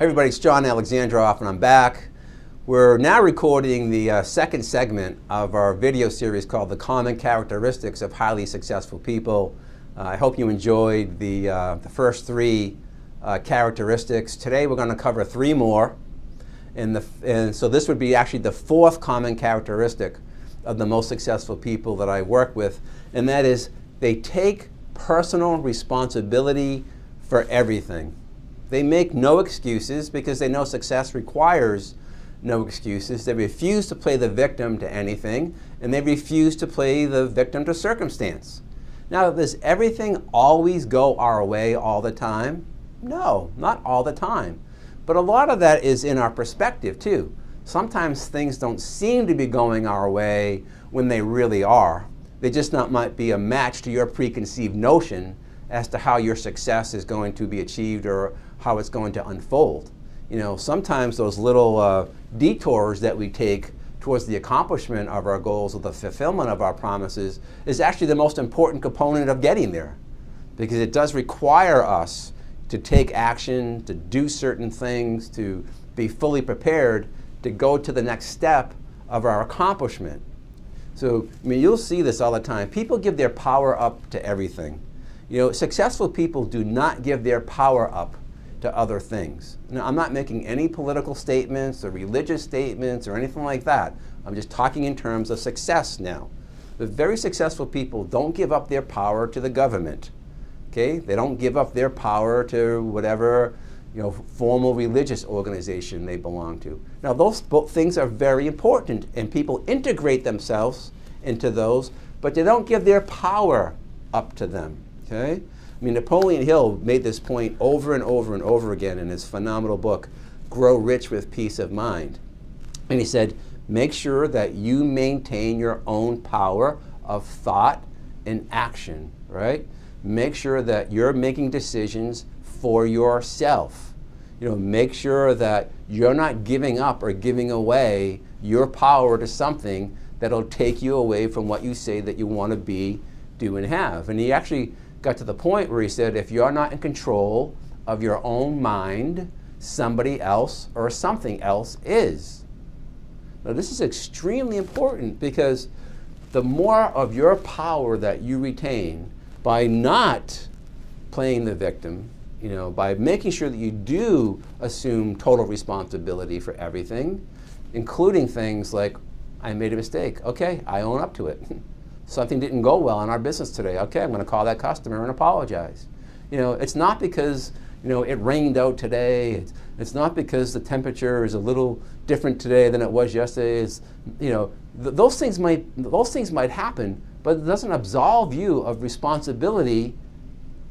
Everybody, it's John Alexandrov, and I'm back. We're now recording the second segment of our video series called The Common Characteristics of Highly Successful People. I hope you enjoyed the first three characteristics. Today we're going to cover three more, and so this would be actually the fourth common characteristic of the most successful people that I work with, and that is they take personal responsibility for everything. They make no excuses because they know success requires no excuses. They refuse to play the victim to anything, and they refuse to play the victim to circumstance. Now, does everything always go our way all the time? No, not all the time. But a lot of that is in our perspective too. Sometimes things don't seem to be going our way when they really are. They just might be a match to your preconceived notion as to how your success is going to be achieved or how it's going to unfold. You know, sometimes those little detours that we take towards the accomplishment of our goals or the fulfillment of our promises is actually the most important component of getting there, because it does require us to take action, to do certain things, to be fully prepared to go to the next step of our accomplishment. So, I mean, you'll see this all the time. People give their power up to everything. You know, successful people do not give their power up to other things. Now, I'm not making any political statements or religious statements or anything like that. I'm just talking in terms of success now. The very successful people don't give up their power to the government. Okay? They don't give up their power to whatever, you know, formal religious organization they belong to. Now, those both things are very important, and people integrate themselves into those, but they don't give their power up to them. Okay? I mean, Napoleon Hill made this point over and over and over again in his phenomenal book, Grow Rich with Peace of Mind. And he said, make sure that you maintain your own power of thought and action, right? Make sure that you're making decisions for yourself. You know, make sure that you're not giving up or giving away your power to something that'll take you away from what you say that you want to be, do, and have. And he actually got to the point where he said, if you're not in control of your own mind, somebody else or something else is. Now, this is extremely important, because the more of your power that you retain by not playing the victim, you know, by making sure that you do assume total responsibility for everything, including things like, I made a mistake. Okay, I own up to it. Something didn't go well in our business today. Okay, I'm going to call that customer and apologize. You know, it's not because, you know, it rained out today. It's not because the temperature is a little different today than it was yesterday. It's, you know, those things might happen, but it doesn't absolve you of responsibility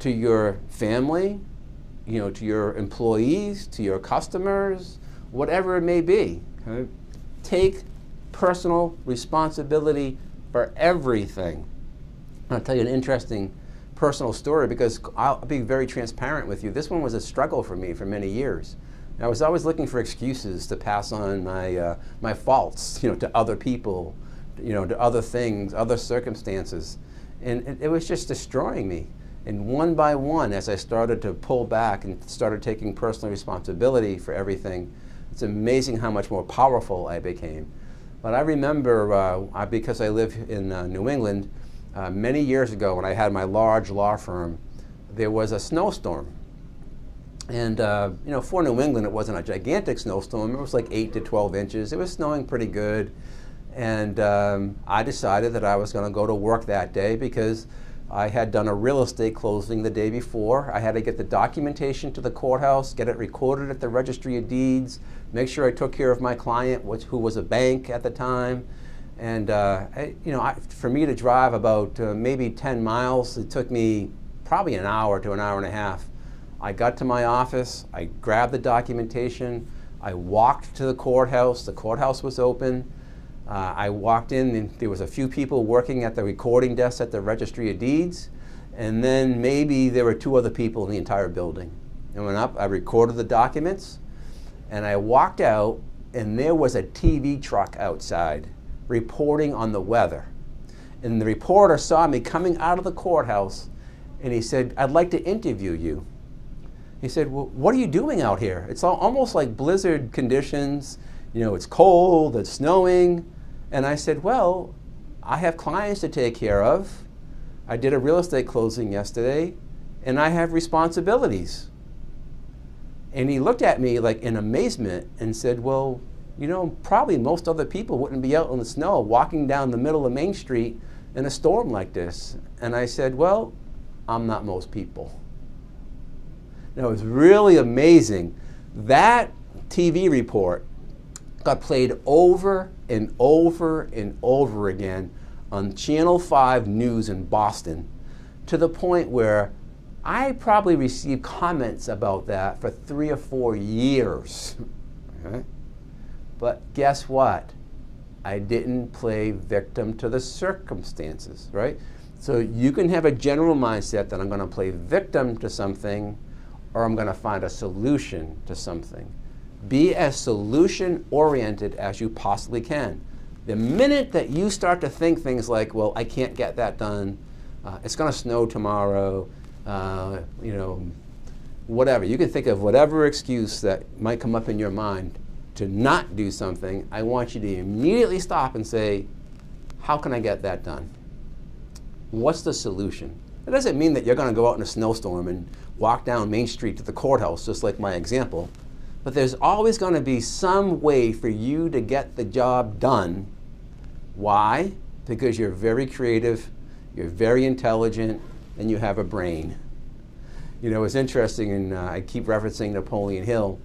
to your family, you know, to your employees, to your customers, whatever it may be. Okay? Take personal responsibility for everything. I'll tell you an interesting personal story, because I'll be very transparent with you. This one was a struggle for me for many years. I was always looking for excuses to pass on my faults, you know, to other people, you know, to other things, other circumstances, and it was just destroying me. And one by one, as I started to pull back and started taking personal responsibility for everything, it's amazing how much more powerful I became. But I remember, because I live in New England, many years ago when I had my large law firm, there was a snowstorm. And you know, for New England, it wasn't a gigantic snowstorm. It was like 8 to 12 inches. It was snowing pretty good. And I decided that I was going to go to work that day, because I had done a real estate closing the day before. I had to get the documentation to the courthouse, get it recorded at the registry of deeds, make sure I took care of my client, who was a bank at the time. And you know, for me to drive about maybe 10 miles, it took me probably an hour to an hour and a half. I got to my office, I grabbed the documentation, I walked to the courthouse was open. I walked in, and there was a few people working at the recording desk at the registry of deeds, and then maybe there were 2 other people in the entire building. I went up, I recorded the documents, and I walked out, and there was a TV truck outside reporting on the weather. And the reporter saw me coming out of the courthouse, and he said, "I'd like to interview you." He said, well, what are you doing out here? It's almost like blizzard conditions. You know, it's cold, it's snowing. And I said, well, I have clients to take care of. I did a real estate closing yesterday, and I have responsibilities. And he looked at me like in amazement and said, well, you know, probably most other people wouldn't be out in the snow walking down the middle of Main Street in a storm like this. And I said, well, I'm not most people. Now, it was really amazing. That TV report got played over and over and over again on Channel 5 News in Boston, to the point where I probably received comments about that for 3 or 4 years. Okay? But guess what? I didn't play victim to the circumstances, right? So you can have a general mindset that I'm going to play victim to something, or I'm going to find a solution to something. Be as solution-oriented as you possibly can. The minute that you start to think things like, well, I can't get that done, it's going to snow tomorrow, you know, whatever. You can think of whatever excuse that might come up in your mind to not do something. I want you to immediately stop and say, how can I get that done? What's the solution? It doesn't mean that you're going to go out in a snowstorm and walk down Main Street to the courthouse, just like my example. But there's always going to be some way for you to get the job done. Why? Because you're very creative, you're very intelligent, and you have a brain. You know, it's interesting, and I keep referencing Napoleon Hill,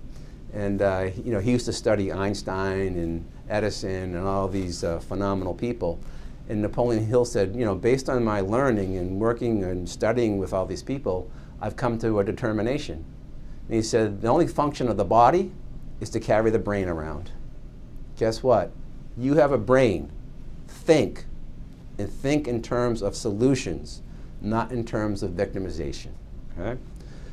and you know, he used to study Einstein and Edison and all these phenomenal people. And Napoleon Hill said, you know, based on my learning and working and studying with all these people, I've come to a determination. And he said, the only function of the body is to carry the brain around. Guess what? You have a brain. Think, and think in terms of solutions, not in terms of victimization. Okay?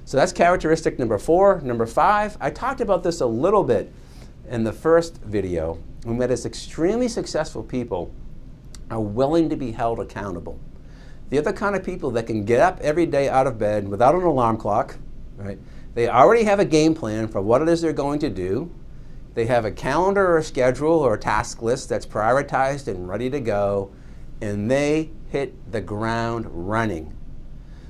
So that's characteristic number 4. Number 5, I talked about this a little bit in the first video. We met as extremely successful people are willing to be held accountable. They're the kind of people that can get up every day out of bed without an alarm clock, right? They already have a game plan for what it is they're going to do. They have a calendar or a schedule or a task list that's prioritized and ready to go, and they hit the ground running.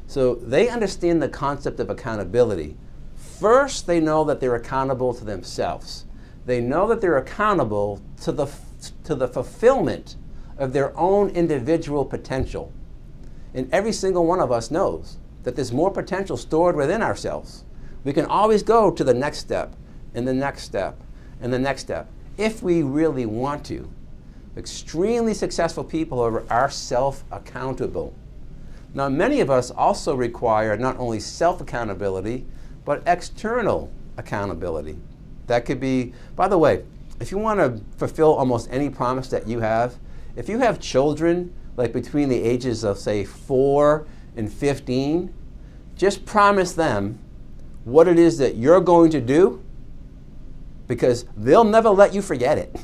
So they understand the concept of accountability. First, they know that they're accountable to themselves. They know that they're accountable to the fulfillment of their own individual potential. And every single one of us knows that there's more potential stored within ourselves. We can always go to the next step, and the next step, and the next step, if we really want to. Extremely successful people are self-accountable. Now, many of us also require not only self-accountability, but external accountability. That could be, by the way, if you want to fulfill almost any promise that you have, if you have children, like between the ages of, say, 4 and 15, just promise them what it is that you're going to do, because they'll never let you forget it.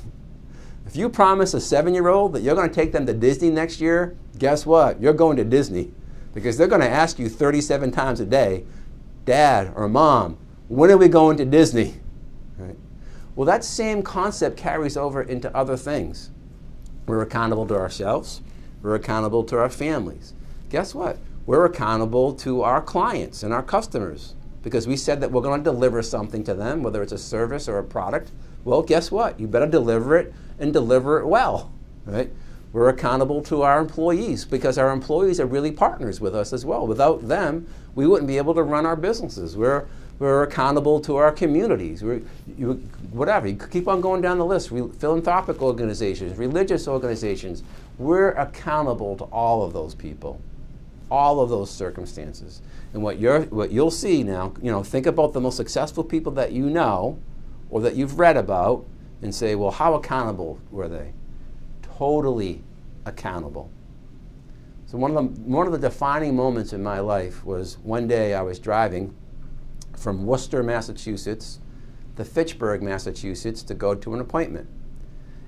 If you promise a 7-year-old that you're going to take them to Disney next year, guess what? You're going to Disney, because they're going to ask you 37 times a day, Dad or Mom, when are we going to Disney? Right? Well, that same concept carries over into other things. We're accountable to ourselves. We're accountable to our families. Guess what? We're accountable to our clients and our customers, because we said that we're going to deliver something to them, whether it's a service or a product. Well, guess what? You better deliver it, and deliver it well. Right? We're accountable to our employees, because our employees are really partners with us as well. Without them, we wouldn't be able to run our businesses. We're accountable to our communities. Whatever, you keep on going down the list. Philanthropic organizations, religious organizations. We're accountable to all of those people, all of those circumstances. And what you'll see now, you know, think about the most successful people that you know or that you've read about and say, well, how accountable were they? Totally accountable. So one of the defining moments in my life was one day I was driving from Worcester, Massachusetts to Fitchburg, Massachusetts to go to an appointment.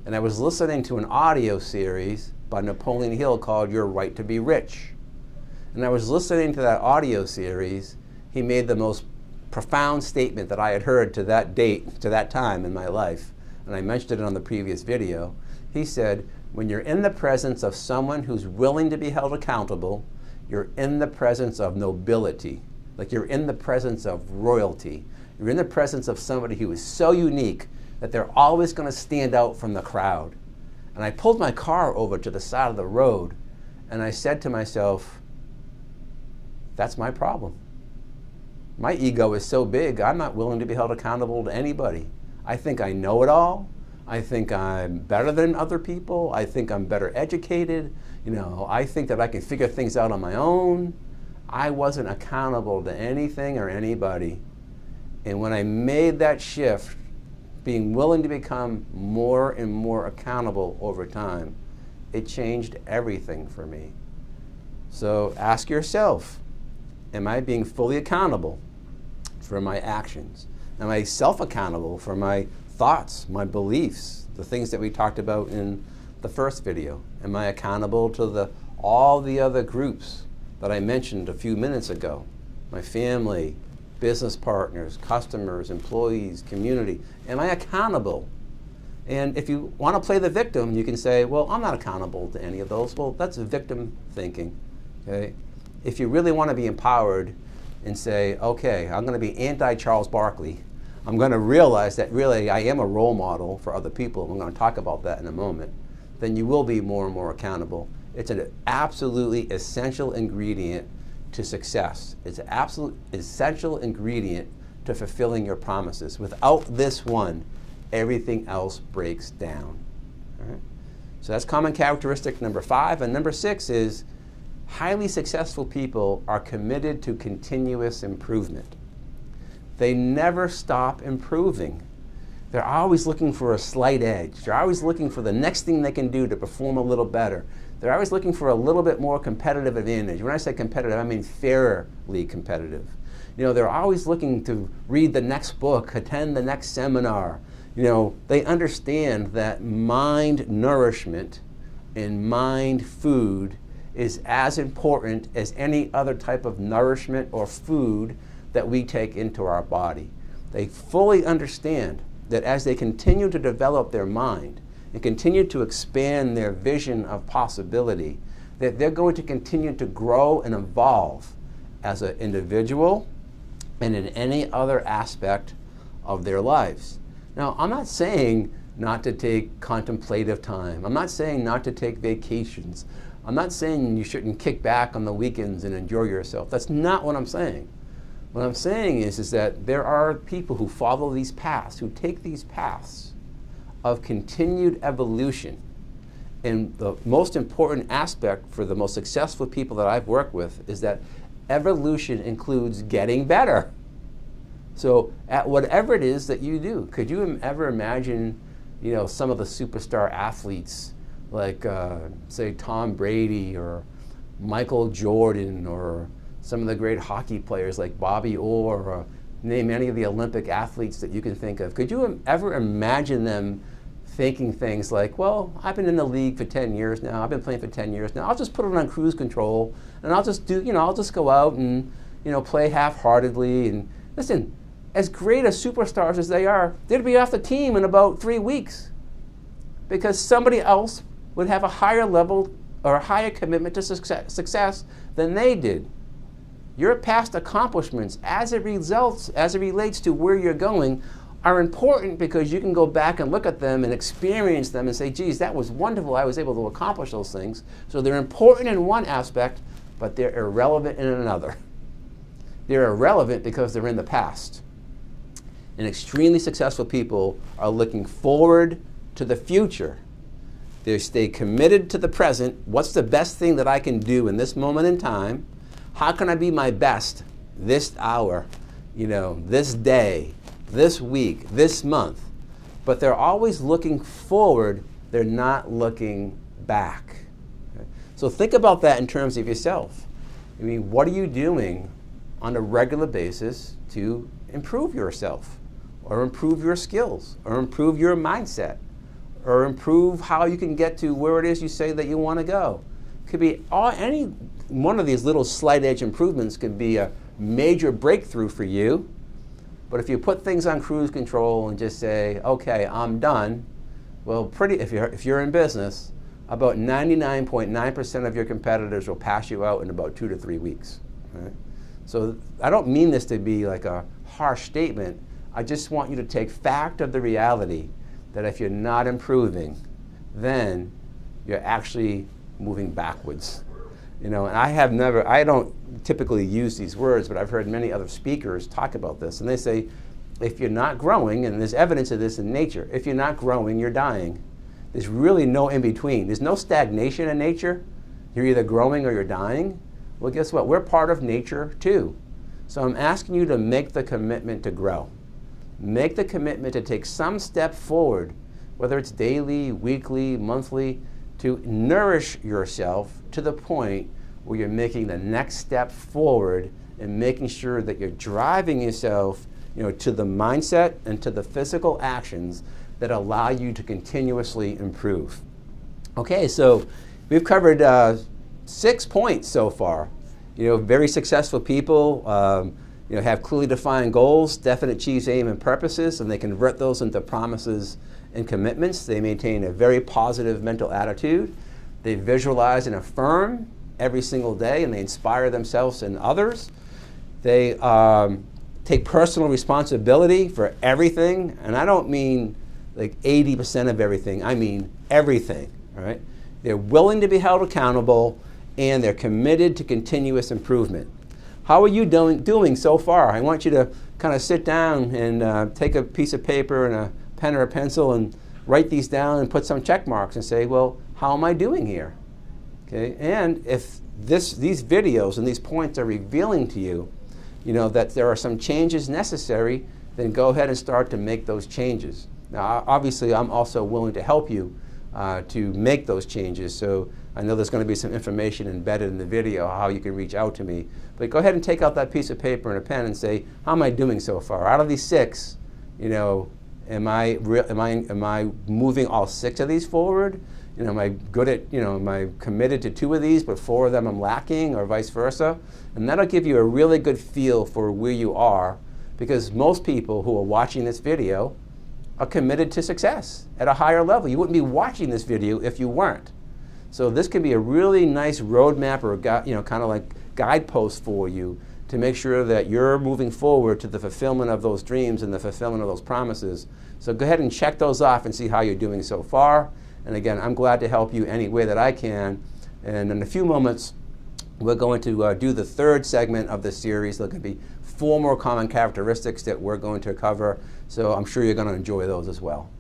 And I was listening to an audio series by Napoleon Hill called Your Right to Be Rich. And I was listening to that audio series. He made the most profound statement that I had heard to that date, to that time in my life, and I mentioned it on the previous video. He said, when you're in the presence of someone who's willing to be held accountable, you're in the presence of nobility. Like you're in the presence of royalty. You're in the presence of somebody who is so unique that they're always going to stand out from the crowd. And I pulled my car over to the side of the road and I said to myself, that's my problem. My ego is so big, I'm not willing to be held accountable to anybody. I think I know it all. I think I'm better than other people. I think I'm better educated. You know, I think that I can figure things out on my own. I wasn't accountable to anything or anybody. And when I made that shift, being willing to become more and more accountable over time, it changed everything for me. So ask yourself, am I being fully accountable for my actions? Am I self-accountable for my thoughts, my beliefs, the things that we talked about in the first video? Am I accountable to all the other groups that I mentioned a few minutes ago? My family, business partners, customers, employees, community. Am I accountable? And if you want to play the victim, you can say, well, I'm not accountable to any of those. Well, that's victim thinking. Okay? If you really want to be empowered and say, okay, I'm going to be anti-Charles Barkley, I'm going to realize that really I am a role model for other people. I'm going to talk about that in a moment. Then you will be more and more accountable. It's an absolutely essential ingredient to success. It's an absolute essential ingredient to fulfilling your promises. Without this one, everything else breaks down. All right? So that's common characteristic number 5. And number 6 is highly successful people are committed to continuous improvement. They never stop improving. They're always looking for a slight edge. They're always looking for the next thing they can do to perform a little better. They're always looking for a little bit more competitive advantage. When I say competitive, I mean fairly competitive. You know, they're always looking to read the next book, attend the next seminar. You know, they understand that mind nourishment and mind food is as important as any other type of nourishment or food that we take into our body. They fully understand that as they continue to develop their mind and continue to expand their vision of possibility, that they're going to continue to grow and evolve as an individual and in any other aspect of their lives. Now, I'm not saying not to take contemplative time. I'm not saying not to take vacations. I'm not saying you shouldn't kick back on the weekends and enjoy yourself. That's not what I'm saying. What I'm saying is that there are people who follow these paths, who take these paths of continued evolution. And the most important aspect for the most successful people that I've worked with is that evolution includes getting better. So at whatever it is that you do, could you ever imagine, you know, some of the superstar athletes like, say, Tom Brady or Michael Jordan, or some of the great hockey players like Bobby Orr, or name any of the Olympic athletes that you can think of. Could you ever imagine them thinking things like, well, I've been in the league for 10 years now, I've been playing for 10 years now, I'll just put it on cruise control, and I'll just do, you know, I'll just go out and, you know, play half-heartedly. And listen, as great as superstars as they are, they'd be off the team in about 3 weeks because somebody else would have a higher level or a higher commitment to success than they did. Your past accomplishments, as it relates to where you're going, are important because you can go back and look at them and experience them and say, geez, that was wonderful, I was able to accomplish those things. So they're important in one aspect, but they're irrelevant in another. They're irrelevant because they're in the past. And extremely successful people are looking forward to the future. They stay committed to the present. What's the best thing that I can do in this moment in time? How can I be my best this hour, you know, this day, this week, this month? But they're always looking forward. They're not looking back. Okay? So think about that in terms of yourself. I mean, what are you doing on a regular basis to improve yourself, or improve your skills, or improve your mindset, or improve how you can get to where it is you say that you want to go? Could be any one of these little slight edge improvements could be a major breakthrough for you But if you put things on cruise control and just say, okay, I'm done, well, if you're in business, about 99.9% of your competitors will pass you out in about 2 to 3 weeks. Right? So I don't mean this to be like a harsh statement. I just want you to take fact of the reality that if you're not improving, then you're actually moving backwards. And I don't typically use these words, but I've heard many other speakers talk about this, and they say, if you're not growing, and there's evidence of this in nature, if you're not growing, you're dying. There's really no in between. There's no stagnation in nature. You're either growing or you're dying. Well, guess what? We're part of nature too. So I'm asking you to make the commitment to grow. Make the commitment to take some step forward, whether it's daily, weekly, monthly, to nourish yourself to the point where you're making the next step forward and making sure that you're driving yourself, to the mindset and to the physical actions that allow you to continuously improve. Okay, so we've covered 6 points so far. Very successful people have clearly defined goals, definite chiefs, aim, and purposes, and they convert those into promises and commitments. They maintain a very positive mental attitude. They visualize and affirm every single day, and they inspire themselves and others. They take personal responsibility for everything, and I don't mean like 80% of everything, I mean everything, all right? They're willing to be held accountable, and they're committed to continuous improvement. How are you doing so far? I want you to kind of sit down and take a piece of paper and a pen or a pencil and write these down and put some check marks and say, well, how am I doing here? Okay, and if these videos and these points are revealing to you, that there are some changes necessary, then go ahead and start to make those changes. Now, obviously, I'm also willing to help you to make those changes. So I know there's going to be some information embedded in the video how you can reach out to me. But go ahead and take out that piece of paper and a pen and say, how am I doing so far? Out of these 6, am I moving all 6 of these forward? Am I good at, am I committed to 2 of these, but 4 of them I'm lacking, or vice versa? And that'll give you a really good feel for where you are, because most people who are watching this video are committed to success at a higher level. You wouldn't be watching this video if you weren't. So this could be a really nice roadmap or kind of like guidepost for you to make sure that you're moving forward to the fulfillment of those dreams and the fulfillment of those promises. So go ahead and check those off and see how you're doing so far. And again, I'm glad to help you any way that I can. And in a few moments, we're going to do the 3rd segment of this series. There could be 4 more common characteristics that we're going to cover. So I'm sure you're going to enjoy those as well.